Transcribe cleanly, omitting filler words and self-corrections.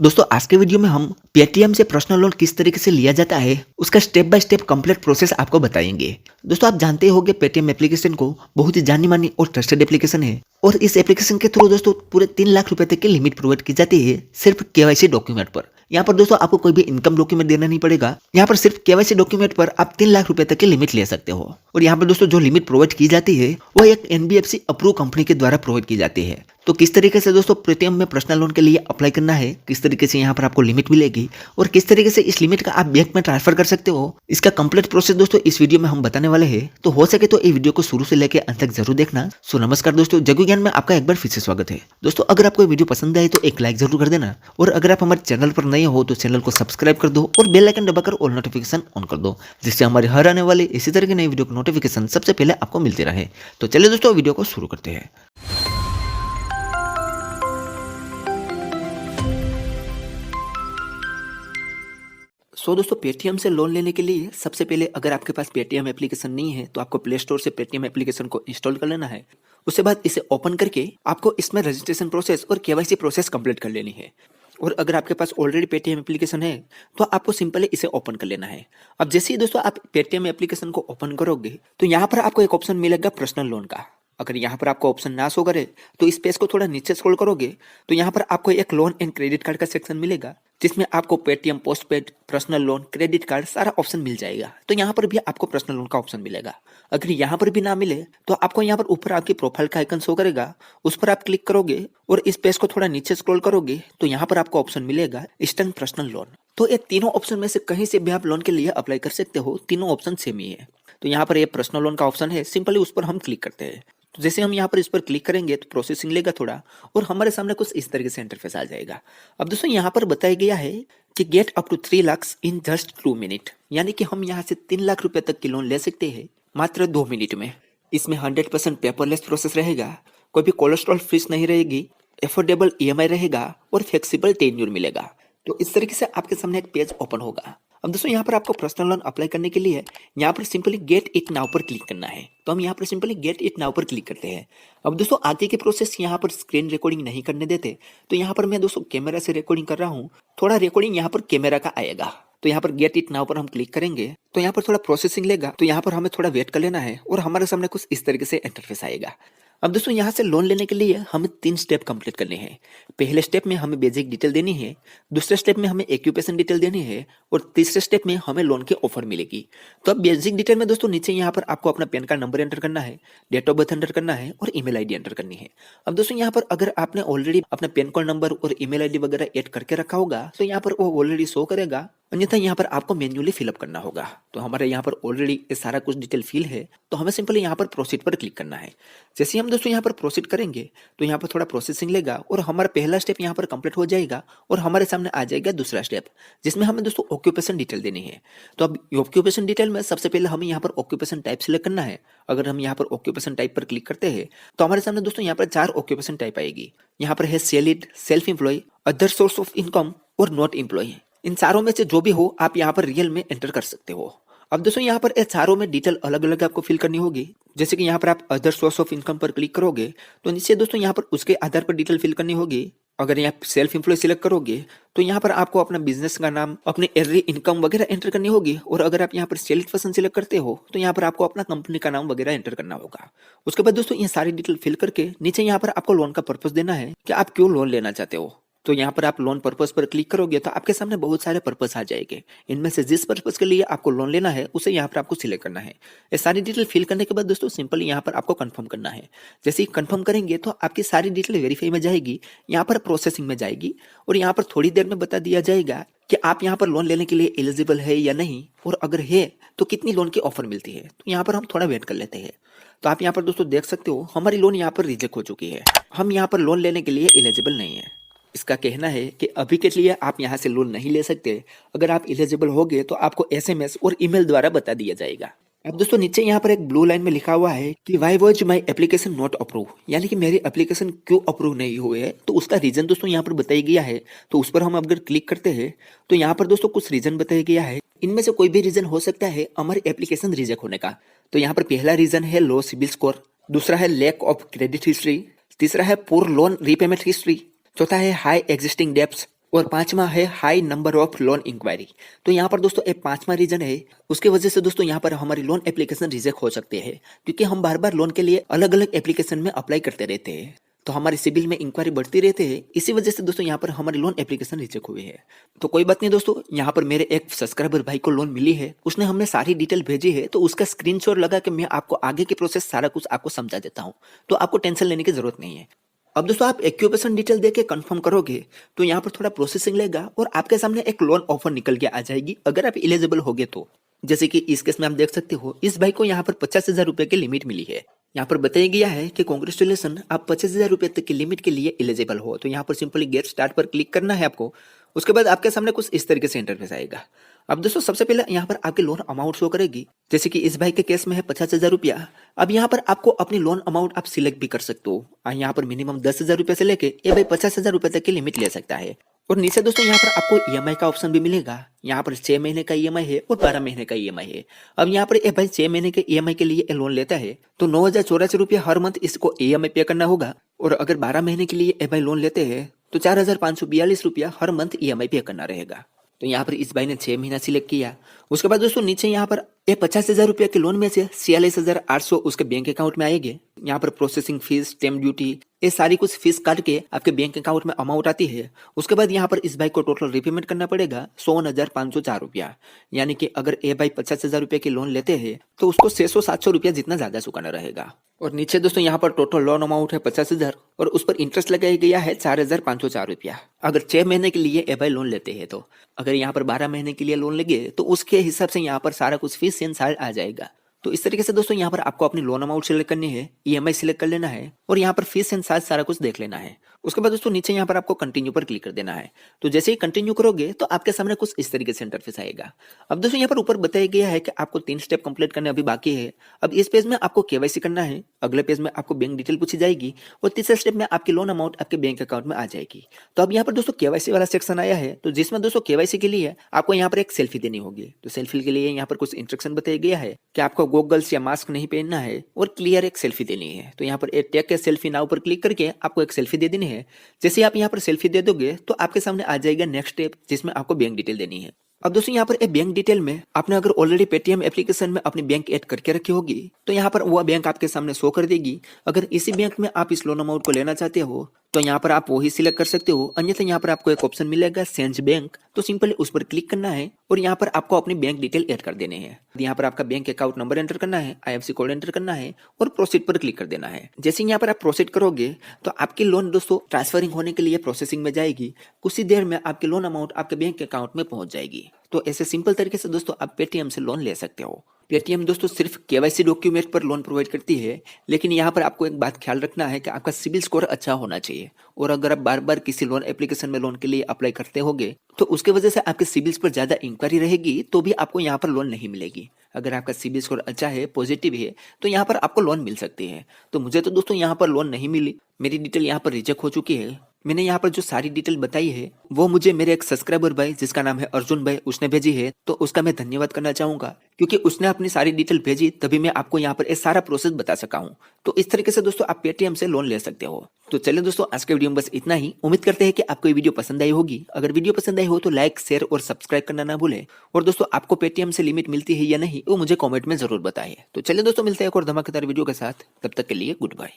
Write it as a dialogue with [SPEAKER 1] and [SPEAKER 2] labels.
[SPEAKER 1] दोस्तों आज के वीडियो में हम पेटीएम से पर्सनल लोन किस तरीके से लिया जाता है उसका step by step complete process आपको बताएंगे। दोस्तों आप जानते होंगे पेटीएम एप्लीकेशन को बहुत ही जानी मानी और ट्रस्टेड एप्लीकेशन है और इस एप्लीकेशन के थ्रू दोस्तों पूरे 3 लाख रुपए तक की लिमिट प्रोवाइड की जाती है सिर्फ केवाईसी डॉक्यूमेंट पर। यहाँ पर दोस्तों आपको कोई भी इनकम डॉक्यूमेंट देना नहीं पड़ेगा। यहाँ पर सिर्फ केवाईसी डॉक्यूमेंट पर आप 3 लाख रुपए तक की लिमिट ले सकते हो। और यहाँ पर दोस्तों जो लिमिट प्रोवाइड की जाती है वो एक एनबीएफसी अप्रूव कंपनी के द्वारा प्रोवाइड की जाती है। तो किस तरीके से दोस्तों पेटीएम में पर्सनल लोन के लिए अप्लाई करना है, किस तरीके से यहाँ पर आपको लिमिट मिलेगी और किस तरीके से इस लिमिट का आप बैंक में ट्रांसफर कर सकते हो, इसका कंप्लीट प्रोसेस दोस्तों इस वीडियो में हम बताने वाले हैं। तो हो सके तो ये वीडियो को शुरू से लेकर अंत तक जरूर देखना। सो नमस्कार दोस्तों, जगू ज्ञान में आपका एक बार फिर से स्वागत है। दोस्तों अगर आपको वीडियो पसंद आए तो एक लाइक जरूर कर देना और अगर आप हमारे चैनल पर नए हो तो चैनल को सब्सक्राइब कर दो और बेल आइकन दबाकर ऑल नोटिफिकेशन ऑन कर दो, जिससे हमारे हर आने वाले इसी तरह की नई वीडियो की नोटिफिकेशन सबसे पहले आपको मिलती रहे। तो चलिए दोस्तों वीडियो को शुरू करते हैं। दोस्तों पेटीएम से लोन लेने के लिए सबसे पहले अगर आपके पास पेटीएम एप्लीकेशन नहीं है तो आपको प्ले स्टोर से पेटीएम एप्लीकेशन को इंस्टॉल कर लेना है। उसके बाद इसे ओपन करके आपको इसमें रजिस्ट्रेशन प्रोसेस और केवाईसी प्रोसेस कंप्लीट कर लेनी है। और अगर आपके पास ऑलरेडी पेटीएम एप्लीकेशन है तो आपको सिंपली इसे ओपन कर लेना है। अब जैसे ही दोस्तों आप पेटीएम एप्लीकेशन को ओपन करोगे तो यहाँ पर आपको एक ऑप्शन मिलेगा पर्सनल लोन का। अगर यहाँ पर आपको ऑप्शन ना शो करे तो इस पेज को थोड़ा नीचे स्क्रॉल करोगे तो यहाँ पर आपको एक लोन एंड क्रेडिट कार्ड का सेक्शन मिलेगा, जिसमें आपको Paytm, postpaid, personal loan, credit card सारा ऑप्शन मिल जाएगा। तो यहाँ पर भी आपको पर्सनल लोन का ऑप्शन मिलेगा। अगर यहाँ पर भी ना मिले तो आपको यहाँ पर ऊपर आपकी प्रोफाइल का आइकन शो करेगा, उस पर आप क्लिक करोगे और इस पेज को थोड़ा नीचे स्क्रॉल करोगे तो यहाँ पर आपको ऑप्शन मिलेगा इंस्टेंट पर्सनल लोन। तो ये तीनों ऑप्शन में से कहीं से भी आप लोन के लिए अप्लाई कर सकते हो, तीनों ऑप्शन सेम ही है। तो यहाँ पर ये पर्सनल लोन का ऑप्शन है, सिंपली उस पर हम क्लिक करते हैं। तो जैसे हम यहाँ पर इस पर क्लिक करेंगे तो प्रोसेसिंग लेगा थोड़ा और हमारे सामने कुछ इस तरीके से इंटरफेस आ जाएगा। अब दोस्तों यहाँ पर बताया गया है कि get up to 3 lakh in just 2 minute, यानी कि हम यहाँ से 3 लाख रुपए तक की लोन ले सकते हैं मात्र 2 मिनट में। इसमें 100% पेपरलेस प्रोसेस रहेगा, कोई भी कोलेस्ट्रॉल फीस नहीं रहेगी, एफोर्डेबल ईएमआई रहेगा और फ्लेक्सिबल टेन्योर मिलेगा। तो इस तरीके से आपके सामने एक पेज ओपन होगा। अब दोस्तों यहाँ पर आपको पर्सनल लोन अप्लाई करने के लिए यहाँ पर सिंपली गेट इट नाउ पर क्लिक करना है। तो हम यहाँ पर सिंपली गेट इट नाउ पर क्लिक करते हैं। अब दोस्तों आगे के प्रोसेस यहाँ पर स्क्रीन रिकॉर्डिंग नहीं करने देते, तो यहाँ पर मैं दोस्तों कैमरा से रिकॉर्डिंग कर रहा हूँ। थोड़ा रिकॉर्डिंग यहाँ पर कैमरा का आएगा। तो यहाँ पर गेट इट नाउ पर हम क्लिक करेंगे तो यहाँ पर थोड़ा प्रोसेसिंग लेगा, तो यहाँ पर हमें थोड़ा वेट कर लेना है और हमारे सामने कुछ इस तरीके से इंटरफेस आएगा। अब दोस्तों यहाँ से लोन लेने के लिए हमें 3 स्टेप कंप्लीट करने हैं। पहले स्टेप में हमें बेसिक डिटेल देनी है, दूसरे स्टेप में हमें एक्यूपेशन डिटेल देनी है और तीसरे स्टेप में हमें लोन की ऑफर मिलेगी। तो अब बेसिक डिटेल में दोस्तों नीचे यहाँ पर आपको अपना पैन कार्ड नंबर एंटर करना है, डेट ऑफ बर्थ एंटर करना है और ईमेल आईडी एंटर करनी है। अब दोस्तों यहाँ पर अगर आपने ऑलरेडी अपना पैन कार्ड नंबर और ईमेल आईडी वगैरह ऐड करके रखा होगा तो यहाँ पर वो ऑलरेडी शो करेगा, अन्यथा यहाँ पर आपको मैन्युअली फिलअप करना होगा। तो हमारे यहाँ पर ऑलरेडी ये सारा कुछ डिटेल फिल है, तो हमें सिंपली यहाँ पर प्रोसीड पर क्लिक करना है। जैसे हम दोस्तों यहाँ पर प्रोसीड करेंगे तो यहाँ पर थोड़ा प्रोसेसिंग लेगा और हमारा पहला स्टेप यहाँ पर कंप्लीट हो जाएगा और हमारे सामने आ जाएगा दूसरा स्टेप, जिसमें हमें दोस्तों ऑक्यूपेशन डिटेल देनी है। तो अब ऑक्यूपेशन डिटेल में सबसे पहले हमें यहाँ पर ऑक्यूपेशन टाइप सिलेक्ट करना है। अगर हम यहाँ पर ऑक्यूपेशन टाइप पर क्लिक करते हैं तो हमारे सामने दोस्तों यहाँ पर 4 ऑक्यूपेशन टाइप आएगी। यहाँ पर है salaried, self employ, other source of income और नॉट एम्प्लॉय। इन चारों में से जो भी हो आप यहाँ पर रियल में एंटर कर सकते हो। अब दोस्तों यहाँ पर चारों में डिटेल अलग अलग आपको फिल करनी होगी। जैसे कि यहाँ पर आप अदर सोर्स ऑफ इनकम पर क्लिक करोगे तो नीचे दोस्तों यहाँ पर उसके आधार पर डिटेल फिल करनी होगी। अगर यहाँ सेल्फ एम्प्लॉय सिलेक्ट करोगे तो यहाँ पर आपको अपना बिजनेस का नाम, अपनी एवरी इनकम वगैरह एंटर करनी होगी। और अगर आप यहाँ पर सेल्फ पर्सन सिलेक्ट करते हो तो यहाँ पर आपको अपना कंपनी का नाम वगैरह एंटर करना होगा। उसके बाद दोस्तों ये सारी डिटेल फिल करके नीचे यहाँ पर आपको लोन का पर्पस देना है कि आप क्यों लोन लेना चाहते हो। तो यहाँ पर आप लोन पर्पस पर क्लिक करोगे तो आपके सामने बहुत सारे पर्पस आ जाएंगे। इनमें से जिस पर्पस के लिए आपको लोन लेना है उसे यहाँ पर आपको सिलेक्ट करना है। ये सारी डिटेल फिल करने के बाद दोस्तों सिंपली यहाँ पर आपको कंफर्म करना है। जैसे ही कंफर्म करेंगे तो आपकी सारी डिटेल वेरीफाई में जाएगी, यहाँ पर प्रोसेसिंग में जाएगी और यहाँ पर थोड़ी देर में बता दिया जाएगा कि आप यहाँ पर लोन लेने के लिए एलिजिबल है या नहीं, और अगर है तो कितनी लोन की ऑफर मिलती है। तो यहाँ पर हम थोड़ा वेट कर लेते हैं। तो आप यहाँ पर दोस्तों देख सकते हो हमारी लोन यहाँ पर रिजेक्ट हो चुकी है, हम यहाँ पर लोन लेने के लिए एलिजिबल नहीं है। इसका कहना है कि अभी के लिए आप यहाँ से लोन नहीं ले सकते। अगर आप एलिजिबल होगे तो आपको एसएमएस और ईमेल द्वारा बता दिया जाएगा। अब दोस्तों नीचे यहाँ पर एक ब्लू लाइन में लिखा हुआ है कि why was my application not approve, यानी कि मेरी एप्लीकेशन क्यों अप्रूव नहीं हुए है। तो उसका रीजन दोस्तों यहाँ पर बताया गया है। तो उस पर हम अगर क्लिक करते हैं तो यहाँ पर दोस्तों कुछ रीजन बताया गया है। इनमें से कोई भी रीजन हो सकता है हमारी एप्लीकेशन रिजेक्ट होने का। तो यहाँ पर पहला रीजन है लो सिबिल स्कोर, दूसरा है लैक ऑफ क्रेडिट हिस्ट्री, तीसरा है पुअर लोन रीपेमेंट हिस्ट्री, चौथा है हाई एग्जिस्टिंग डेब्ट्स, और पांचवा है high number of loan inquiry. तो यहाँ पर दोस्तों एक पांचवा रीजन है, उसके वजह से दोस्तों यहाँ पर हमारी लोन एप्लीकेशन रिजेक्ट हो सकते हैं, क्योंकि हम बार बार लोन के लिए अलग अलग एप्लीकेशन में अप्लाई करते रहते हैं। तो हमारे सिबिल में इंक्वायरी बढ़ती रहती है, इसी वजह से दोस्तों यहाँ पर हमारी लोन एप्लीकेशन रिजेक्ट हुई है। तो कोई बात नहीं दोस्तों, यहाँ पर मेरे एक सब्सक्राइबर भाई को लोन मिली है, उसने हमने सारी डिटेल भेजी है, तो उसका स्क्रीनशॉट लगा के मैं आपको आगे की प्रोसेस सारा कुछ आपको समझा देता हूँ। तो आपको टेंशन लेने की जरूरत नहीं है। अब दोस्तों आप एक्यूपेशन डिटेल देके कंफर्म करोगे तो यहाँ पर थोड़ा प्रोसेसिंग लेगा और आपके सामने एक लोन ऑफर निकल के आ जाएगी, अगर आप एलिजिबल होगे तो। जैसे कि इस केस में आप देख सकते हो, इस भाई को यहाँ पर 50,000 रुपए की लिमिट मिली है। यहाँ पर बताया गया है कि कांग्रेचुलेसन, आप 50,000 रुपए तक की लिमिट के लिए एलिजिबल हो। तो यहाँ पर सिंपली गेट स्टार्ट पर क्लिक करना है आपको। उसके बाद आपके सामने कुछ इस तरीके से इंटरफेस आएगा। अब दोस्तों सबसे पहले यहाँ पर आपकी लोन अमाउंट शो करेगी, जैसे कि इस भाई के केस में है 50,000 रुपया। अब यहाँ पर आपको अपनी लोन अमाउंट आप सिलेक्ट भी कर सकते हो। यहाँ पर मिनिमम 10,000 रुपए से लेके ये भाई 50,000 रुपए तक की लिमिट ले सकता है। और नीचे दोस्तों यहाँ पर आपको ईएमआई का ऑप्शन भी मिलेगा। यहाँ पर 6 महीने का ईएमआई है और 12 महीने का ईएमआई है। अब यहाँ पर ये भाई 6 महीने के ईएमआई के लिए लोन लेता है तो 9,084 रुपया हर मंथ इसको ईएमआई पे करना होगा। और अगर 12 महीने के लिए ये भाई लोन लेते हैं तो 4,542 रुपया हर मंथ ईएमआई पे करना रहेगा। तो यहाँ पर इस भाई ने 6 महीना सिलेक्ट किया। उसके बाद दोस्तों नीचे यहाँ पर ये 50,000 रुपया के लोन में से 46,800 उसके बैंक अकाउंट में आएंगे। यहाँ पर प्रोसेसिंग फीस, स्टैम्प ड्यूटी, ये सारी कुछ फीस काट के आपके बैंक अकाउंट में अमाउंट आती है। उसके बाद यहाँ पर इस भाई को टोटल रिपेमेंट करना पड़ेगा 54,504 रुपया। यानी कि अगर ये भाई 50,000 रुपये की लोन लेते हैं तो उसको 600-700 रुपया जितना ज्यादा चुकाना रहेगा। और नीचे दोस्तों यहाँ पर टोटल लोन अमाउंट है 50,000 और उस पर इंटरेस्ट लगाया गया है 4,504 रुपया, अगर 6 महीने के लिए ये भाई लोन लेते हैं। तो अगर यहाँ पर 12 महीने के लिए लोन लगे तो उसके हिसाब से यहाँ पर सारा कुछ फीस साल आ जाएगा। तो इस तरीके से दोस्तों यहाँ पर आपको अपनी लोन अमाउंट सिलेक्ट करनी है, ईएमआई सिलेक्ट कर लेना है और यहाँ पर फीस एंड चार्ज सारा कुछ देख लेना है। उसके बाद दोस्तों नीचे यहाँ पर आपको कंटिन्यू पर क्लिक कर देना है। तो जैसे ही कंटिन्यू करोगे तो आपके सामने कुछ इस तरीके से इंटरफेस आएगा। अब दोस्तों यहाँ पर ऊपर बताया गया है कि आपको 3 स्टेप कंप्लीट करने अभी बाकी है। अब इस पेज में आपको केवाईसी करना है, अगले पेज में आपको बैंक डिटेल पूछी जाएगी और तीसरे स्टेप में आपकी लोन अमाउंट आपके बैंक अकाउंट में आ जाएगी। तो अब यहाँ पर दोस्तों केवाईसी वाला सेक्शन आया है, तो जिसमें दोस्तों केवाईसी के लिए आपको यहाँ पर एक सेल्फी देनी होगी। तो सेल्फी के लिए यहाँ पर कुछ इंस्ट्रक्शन बताया गया है कि आपको गॉगल्स या मास्क नहीं पहनना है और क्लियर एक सेल्फी देनी है। तो यहाँ पर एक टेक सेल्फी नाउ पर क्लिक करके आपको एक सेल्फी दे देनी है। जैसे आप यहाँ पर सेल्फी दे दोगे तो आपके सामने आ जाएगा नेक्स्ट स्टेप, जिसमें आपको बैंक डिटेल देनी है। अब दोस्तों यहाँ पर एक बैंक डिटेल में आपने अगर ऑलरेडी पेटीएम एप्लीकेशन में अपनी बैंक ऐड करके रखी होगी तो यहाँ पर वो बैंक आपके सामने शो कर देगी। अगर इसी बैंक में आप इस लोन अमाउंट को लेना चाहते हो तो यहाँ पर आप वही सिलेक्ट कर सकते हो, अन्यथा यहाँ पर आपको एक ऑप्शन मिलेगा चेंज बैंक। तो सिंपली उस पर क्लिक करना है और यहाँ पर आपको अपनी बैंक डिटेल ऐड कर देने हैं। यहाँ पर आपका बैंक अकाउंट नंबर एंटर करना है, आईएफएससी कोड एंटर करना है और प्रोसीड पर क्लिक कर देना है। जैसे यहाँ पर आप प्रोसीड करोगे तो आपकी लोन दोस्तों ट्रांसफरिंग होने के लिए प्रोसेसिंग में जाएगी। कुछ ही देर में आपकी लोन अमाउंट आपके बैंक अकाउंट में पहुंच जाएगी। तो ऐसे सिंपल तरीके से दोस्तों आप पेटीएम से लोन ले सकते हो। पेटीएम दोस्तों सिर्फ केवाईसी डॉक्यूमेंट पर लोन प्रोवाइड करती है, लेकिन यहाँ पर आपको एक बात ख्याल रखना है कि आपका सिबिल स्कोर अच्छा होना चाहिए। और अगर आप बार बार किसी लोन एप्लीकेशन में लोन के लिए अप्लाई करते होगे तो उसके वजह से आपके सिबिल्स पर ज्यादा इंक्वायरी रहेगी, तो भी आपको यहाँ पर लोन नहीं मिलेगी। अगर आपका सिबिल स्कोर अच्छा है, पॉजिटिव है, तो यहाँ पर आपको लोन मिल सकती है। तो मुझे तो दोस्तों यहाँ पर लोन नहीं मिली, मेरी डिटेल यहाँ पर रिजेक्ट हो चुकी है। मैंने यहाँ पर जो सारी डिटेल बताई है वो मुझे मेरे एक सब्सक्राइबर भाई जिसका नाम है अर्जुन भाई, उसने भेजी है। तो उसका मैं धन्यवाद करना चाहूंगा, क्योंकि उसने अपनी सारी डिटेल भेजी तभी मैं आपको यहाँ पर ये सारा प्रोसेस बता सका हूँ। तो इस तरीके से दोस्तों आप पेटीएम से लोन ले सकते हो। तो चलिए दोस्तों, आज के वीडियो में बस इतना ही। उम्मीद करते हैं कि आपको ये वीडियो पसंद आई होगी। अगर वीडियो पसंद आई हो तो लाइक, शेयर और सब्सक्राइब करना ना भूलें। और दोस्तों आपको पेटीएम से लिमिट मिलती है या नहीं वो मुझे कमेंट में जरूर बताइए। तो चलिए दोस्तों, मिलते हैं एक और धमाकेदार वीडियो के साथ। तब तक के लिए गुड बाय।